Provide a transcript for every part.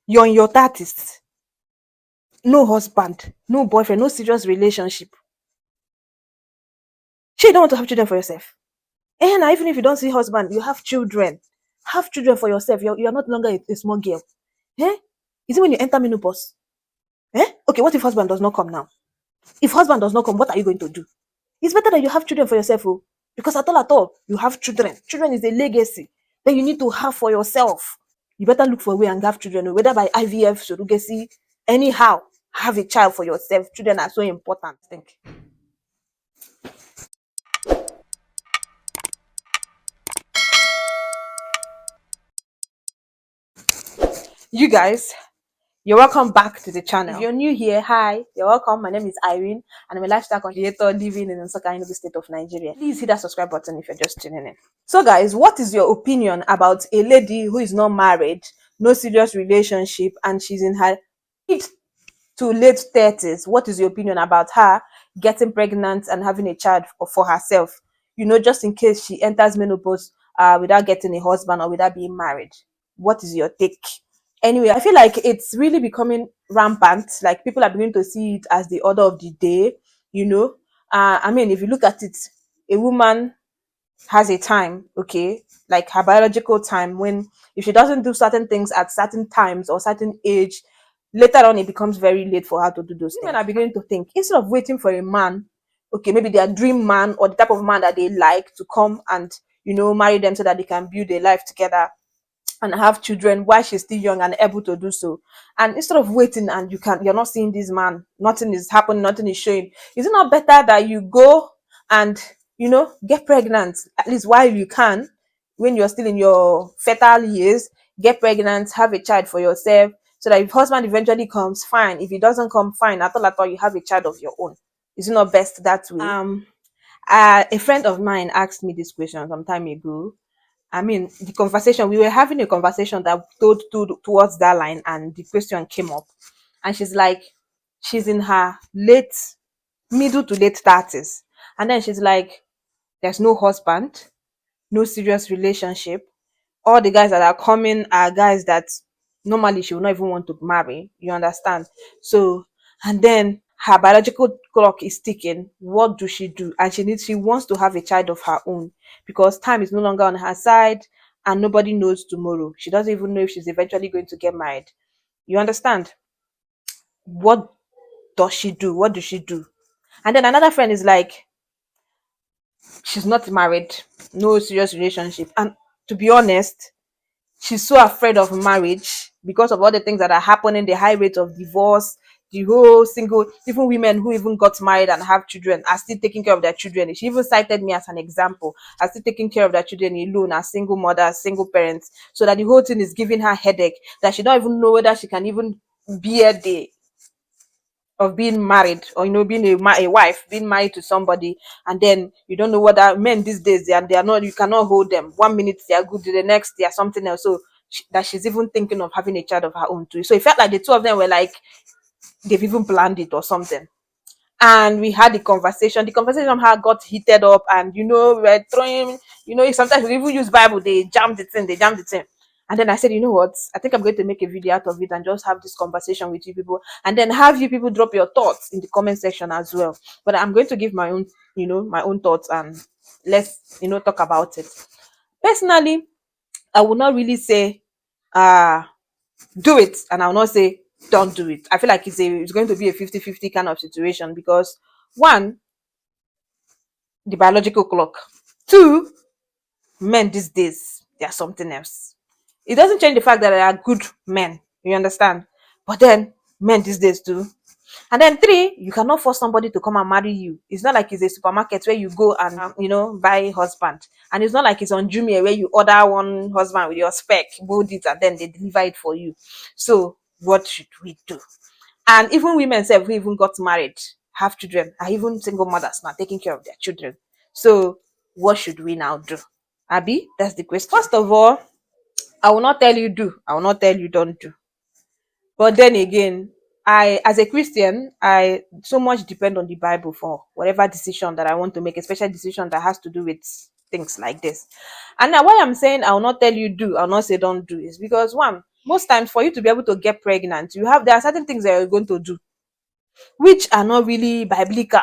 You're in your 30s, no husband, no boyfriend, no serious relationship. Sure, you don't want to have children for yourself. And even if you don't see husband, you have children. Have children for yourself. You're not longer a small girl. Eh? Is it when you enter menopause? Eh? Okay, what if husband does not come now? If husband does not come, what are you going to do? It's better that you have children for yourself, oh, because at all, you have children. Children is a legacy that you need to have for yourself. You better look for a way and have children, oh, whether by IVF, surrogacy, anyhow, have a child for yourself. Children are so important. I think. You guys, you're welcome back to the channel. If you're new here, hi, you're welcome. My name is Irene, and I'm a lifestyle creator living in Nsukka, in the state of Nigeria. Please hit that subscribe button if you're just tuning in. So, guys, what is your opinion about a lady who is not married, no serious relationship, and she's in her mid to late 30s? What is your opinion about her getting pregnant and having a child for herself? You know, just in case she enters menopause without getting a husband or without being married. What is your take? Anyway, I feel like it's really becoming rampant. Like people are beginning to see it as the order of the day, you know. I mean, if you look at it, a woman has a time, okay, like her biological time, when if she doesn't do certain things at certain times or certain age, later on it becomes very late for her to do those Women things. Are beginning to think, instead of waiting for a man, okay, maybe their dream man or the type of man that they like to come and, you know, marry them so that they can build a life together and have children while she's still young and able to do so. And instead of waiting and you're not seeing this man, nothing is happening, nothing is showing. Is it not better that you go and, you know, get pregnant at least while you can, when you're still in your fertile years, get pregnant, have a child for yourself, so that if husband eventually comes, fine. If he doesn't come, fine. At all, you have a child of your own. Is it not best that way? A friend of mine asked me this question some time ago. I mean, the conversation, we were having a conversation that towards that line, and the question came up. And she's like, she's in her middle to late 30s. And then she's like, there's no husband, no serious relationship. All the guys that are coming are guys that normally she would not even want to marry. You understand? So, and then her biological clock is ticking. What do she do? And she wants to have a child of her own, because time is no longer on her side and nobody knows tomorrow. She doesn't even know if she's eventually going to get married. You understand? What does she do? What does she do? And then another friend is like, she's not married, no serious relationship. And to be honest, she's so afraid of marriage because of all the things that are happening, the high rate of divorce, the whole single, even women who even got married and have children are still taking care of their children. She even cited me as an example, are still taking care of their children alone as single mothers, single parents, so that the whole thing is giving her headache, that she don't even know whether she can even bear the of being married, or, you know, being a wife, being married to somebody, and then you don't know whether men these days they are not, you cannot hold them. 1 minute they are good, the next they are something else. So that she's even thinking of having a child of her own too. So it felt like the two of them were like they've even planned it or something. And we had the conversation. The conversation somehow got heated up, and, you know, we were throwing, you know, sometimes we even use Bible, they jammed it in, And then I said, you know what? I think I'm going to make a video out of it and just have this conversation with you people, and then have you people drop your thoughts in the comment section as well. But I'm going to give my own, you know, my own thoughts, and let's, you know, talk about it. Personally, I will not really say do it, and I'll not say don't do it. I feel like it's going to be a 50-50 kind of situation, because one, the biological clock. Two, men these days, they are something else. It doesn't change the fact that there are good men, you understand? But then, men these days too. And then three, you cannot force somebody to come and marry you. It's not like it's a supermarket where you go and, you know, buy husband. And it's not like it's on Jumia where you order one husband with your spec, build it, and then they deliver it for you. So what should we do? And even women self who even got married, have children, are even single mothers now taking care of their children. So what should we now do? Abby, that's the question. First of all, I will not tell you do. I will not tell you don't do. But then again, I, as a Christian, I so much depend on the Bible for whatever decision that I want to make, especially decision that has to do with things like this. And now why I'm saying I will not tell you do, I'll not say don't do, is because one, most times for you to be able to get pregnant, there are certain things that you're going to do which are not really biblical.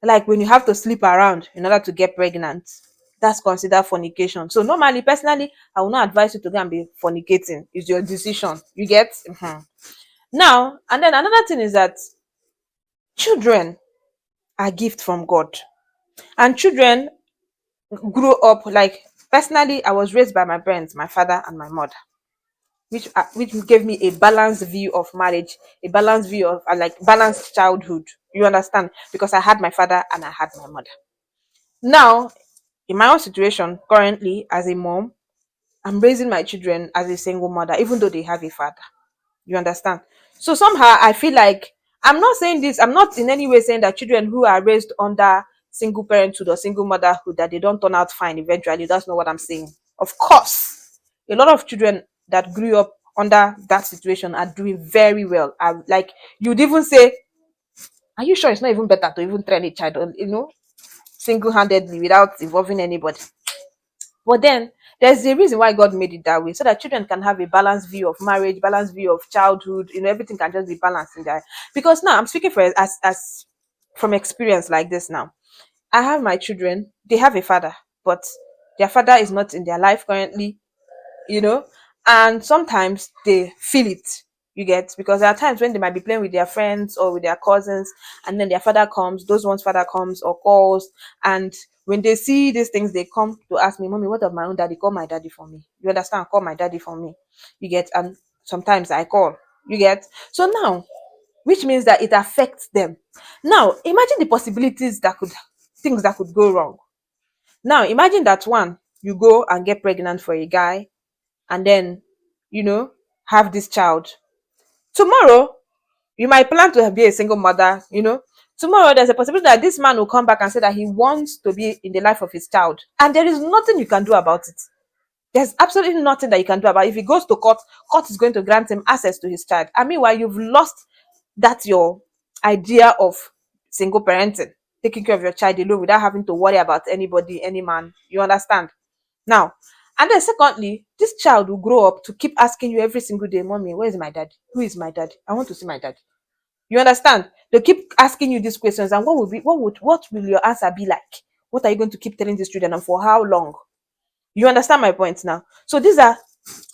Like when you have to sleep around in order to get pregnant, that's considered fornication. So normally, personally, I will not advise you to go and be fornicating. It's your decision. You get. Now, and then another thing is that children are gift from God, and children grow up like, personally, I was raised by my parents, my father and my mother, which gave me a balanced view of marriage, a balanced view of like balanced childhood. You understand? Because I had my father and I had my mother. Now, in my own situation, currently as a mom, I'm raising my children as a single mother, even though they have a father. You understand? So somehow I feel like, I'm not saying this, I'm not in any way saying that children who are raised under single parenthood or single motherhood, that they don't turn out fine eventually. That's not what I'm saying. Of course, a lot of children that grew up under that situation are doing very well. Like, you'd even say, are you sure it's not even better to even train a child, single-handedly without involving anybody? But then there's a reason why God made it that way, so that children can have a balanced view of marriage, balanced view of childhood. Everything can just be balanced in there. Because now I'm speaking for as from experience like this now. I have my children, they have a father, but their father is not in their life currently, you know, and sometimes they feel it. You get, because there are times when they might be playing with their friends or with their cousins, and then their father comes, those ones father comes or calls, and when they see these things, they come to ask me, Mommy, what of my own daddy? Call my daddy for me. You understand? Call my daddy for me. You get, and sometimes I call. You get, so now, which means that it affects them. Now, imagine the possibilities that could things that could go wrong. Now, imagine that one, you go and get pregnant for a guy, and then have this child. Tomorrow you might plan to be a single mother. Tomorrow there's a possibility that this man will come back and say that he wants to be in the life of his child, and there is nothing you can do about it. There's absolutely nothing that you can do about it. If he goes to court, court is going to grant him access to his child. I mean, while you've lost that your idea of single parenting, taking care of your child alone without having to worry about anybody, any man. You understand? Now, and then secondly, this child will grow up to keep asking you every single day, Mommy, where is my dad? Who is my dad? I want to see my dad. You understand? They'll keep asking you these questions, and what will your answer be like? What are you going to keep telling these children, and for how long? You understand my point now? So these are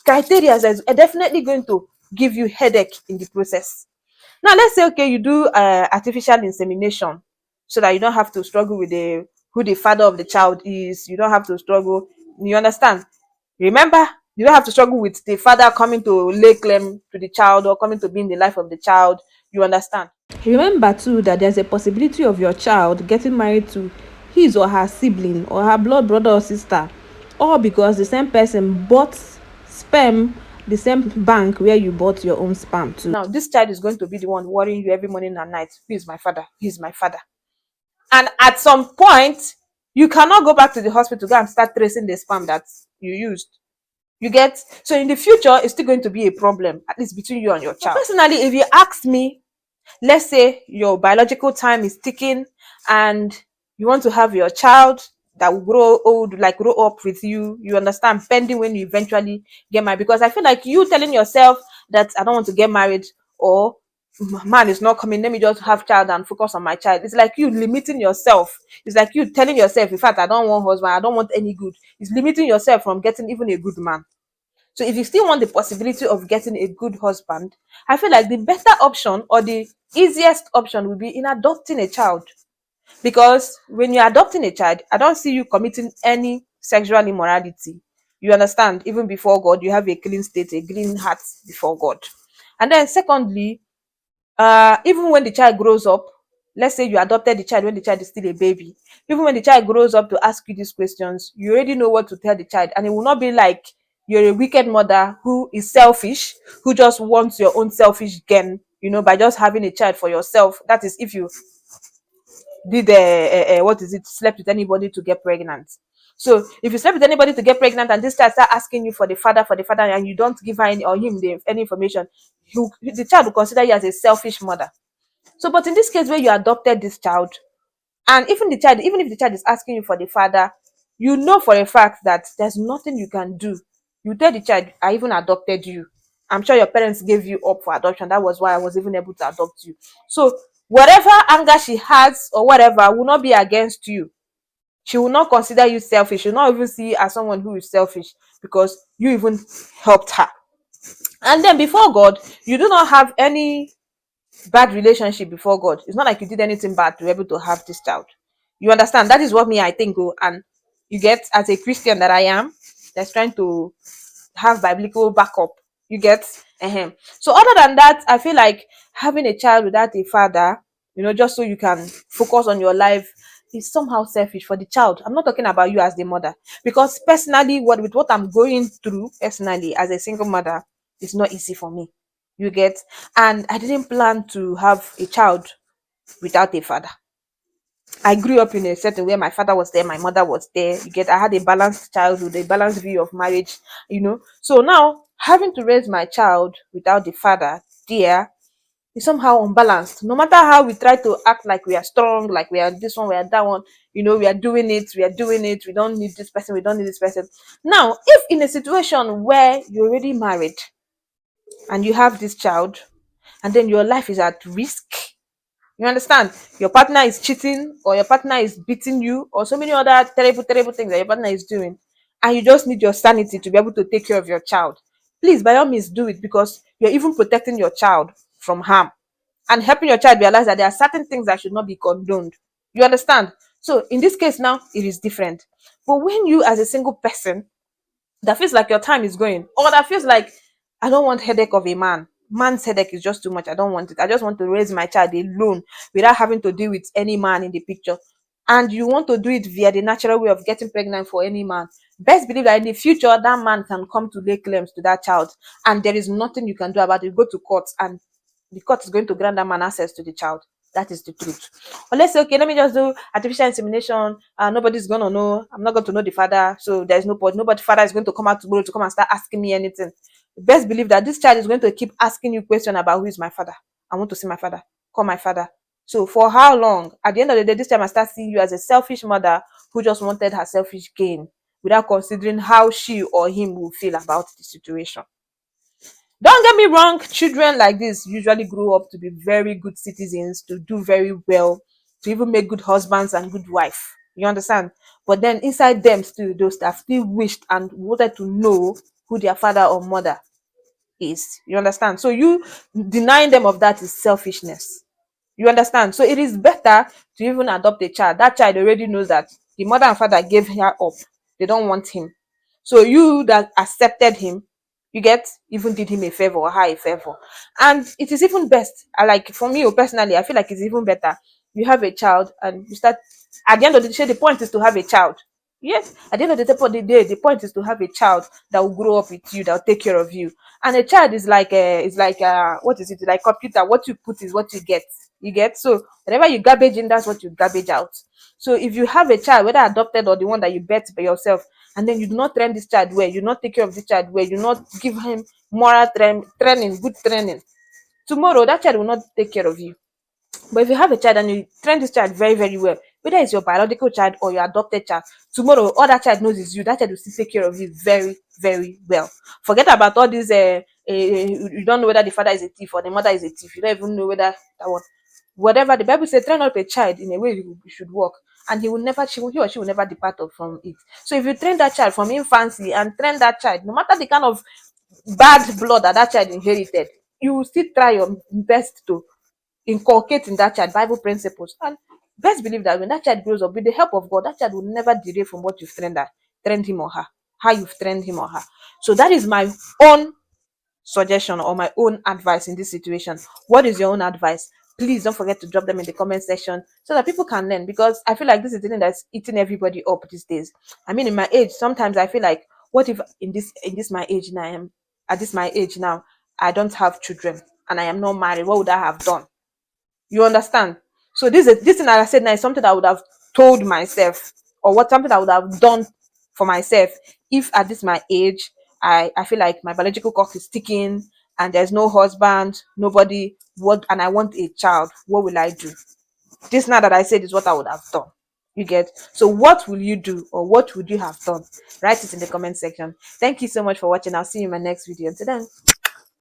criteria that are definitely going to give you headache in the process. Now let's say, okay, you do artificial insemination, so that you don't have to struggle with who the father of the child is. You don't have to struggle. You understand? Remember, you don't have to struggle with the father coming to lay claim to the child or coming to be in the life of the child. You understand? Remember too that there's a possibility of your child getting married to his or her sibling or her blood brother or sister, all because the same person bought sperm the same bank where you bought your own sperm too. Now this child is going to be the one worrying you every morning and night. Who is my father? He is my father. And at some point, you cannot go back to the hospital to go and start tracing the sperm that you used. You get? So in the future, it's still going to be a problem, at least between you and your child. Personally, if you ask me, let's say your biological time is ticking and you want to have your child that will grow old, like grow up with you, you understand, pending when you eventually get married. Because I feel like you telling yourself that I don't want to get married, or man is not coming, let me just have child and focus on my child. It's like you limiting yourself. It's like you telling yourself, in fact, I don't want husband, I don't want any good. It's limiting yourself from getting even a good man. So if you still want the possibility of getting a good husband, I feel like the better option or the easiest option would be in adopting a child. Because when you're adopting a child, I don't see you committing any sexual immorality. You understand? Even before God, you have a clean state, a clean heart before God. And then secondly, even when the child grows up, let's say you adopted the child when the child is still a baby, even when the child grows up to ask you these questions, you already know what to tell the child, and it will not be like you're a wicked mother who is selfish, who just wants your own selfish gain, by just having a child for yourself. That is if you did slept with anybody to get pregnant. So if you slept with anybody to get pregnant and this child start asking you for the father, and you don't give her any or him any information, the child will consider you as a selfish mother. So, but in this case where you adopted this child, and even if the child is asking you for the father, you know for a fact that there's nothing you can do. You tell the child, I even adopted you. I'm sure your parents gave you up for adoption. That was why I was even able to adopt you. So whatever anger she has or whatever will not be against you. She will not consider you selfish. She will not even see you as someone who is selfish because you even helped her. And then before God, you do not have any bad relationship before God. It's not like you did anything bad to be able to have this child. You understand? That is what me I think. Oh, and you get, as a Christian that I am, that's trying to have biblical backup. You get? So other than that, I feel like having a child without a father, just so you can focus on your life, is somehow selfish for the child. I'm not talking about you as the mother, because personally, what I'm going through personally as a single mother, it's not easy for me. You get? And I didn't plan to have a child without a father. I grew up in a certain way. My father was there, my mother was there. You get? I had a balanced childhood, a balanced view of marriage. So now having to raise my child without the father there is somehow unbalanced. No matter how we try to act like we are strong, like we are this one, we are that one, we are doing it, we don't need this person, we don't need this person. Now, if in a situation where you're already married and you have this child, and then your life is at risk, you understand? Your partner is cheating, or your partner is beating you, or so many other terrible, terrible things that your partner is doing, and you just need your sanity to be able to take care of your child. Please, by all means, do it, because you're even protecting your child from harm and helping your child realize that there are certain things that should not be condoned. You understand? So in this case now, it is different. But when you, as a single person, that feels like your time is going, or that feels like, I don't want headache of a man. Man's headache is just too much. I don't want it. I just want to raise my child alone without having to deal with any man in the picture. And you want to do it via the natural way of getting pregnant for any man. Best believe that in the future, that man can come to lay claims to that child, and there is nothing you can do about it. Go to court, and the court is going to grant that man access to the child. That is the truth. Or let's say, okay, let me just do artificial insemination. Nobody's gonna know. I'm not going to know the father, so there's no point. Nobody father is going to come out tomorrow to come and start asking me anything. Best believe that this child is going to keep asking you questions about who is my father. I want to see my father. Call my father. So for how long? At the end of the day, this time I start seeing you as a selfish mother who just wanted her selfish gain without considering how she or him will feel about the situation. Don't get me wrong, children like this usually grow up to be very good citizens, to do very well, to even make good husbands and good wife. You understand? But then inside them still, those that still wished and wanted to know who their father or mother is. You understand? So you denying them of that is selfishness. You understand? So it is better to even adopt a child. That child already knows that the mother and father gave her up. They don't want him. So you that accepted him, you get, even did him a favor or her a favor. And it is even best. I like, for me personally, I feel like it's even better. You have a child and you start, at the end of the day, the point is to have a child. Yes, at the end of the day, the point is to have a child that will grow up with you, that will take care of you. And a child is like what is it? Like computer. What you put is what you get. You get? So whatever you garbage in, that's what you garbage out. So if you have a child, whether adopted or the one that you bet by yourself, and then you do not train this child well, you not take care of this child well, you not give him moral training, good training, tomorrow that child will not take care of you. But if you have a child and you train this child very, very well, whether it's your biological child or your adopted child, tomorrow all that child knows is you. That child will still take care of you very, very well. Forget about all these. You don't know whether the father is a thief or the mother is a thief. You don't even know whether that one. Whatever the Bible says, train up a child in a way you should walk, and he or she will never depart from it. So if you train that child from infancy and train that child, no matter the kind of bad blood that child inherited, you will still try your best to inculcate in that child Bible principles. And best believe that when that child grows up, with the help of God, that child will never derail from what you've trained him or her, how you've trained him or her. So that is my own suggestion or my own advice in this situation. What is your own advice? Please don't forget to drop them in the comment section so that people can learn, because I feel like this is the thing that's eating everybody up these days. I mean, in my age, sometimes I feel like, what if in this my age now, I am at this my age now, I don't have children and I am not married? What would I have done? You understand? So this thing that I said now is something that I would have told myself, or what something I would have done for myself if at this my age I feel like my biological clock is ticking and there's no husband, nobody, what, and I want a child. What will I do? This now that I said is what I would have done. You get? So what will you do, or what would you have done? Write it in the comment section. Thank you so much for watching. I'll see you in my next video. Until then.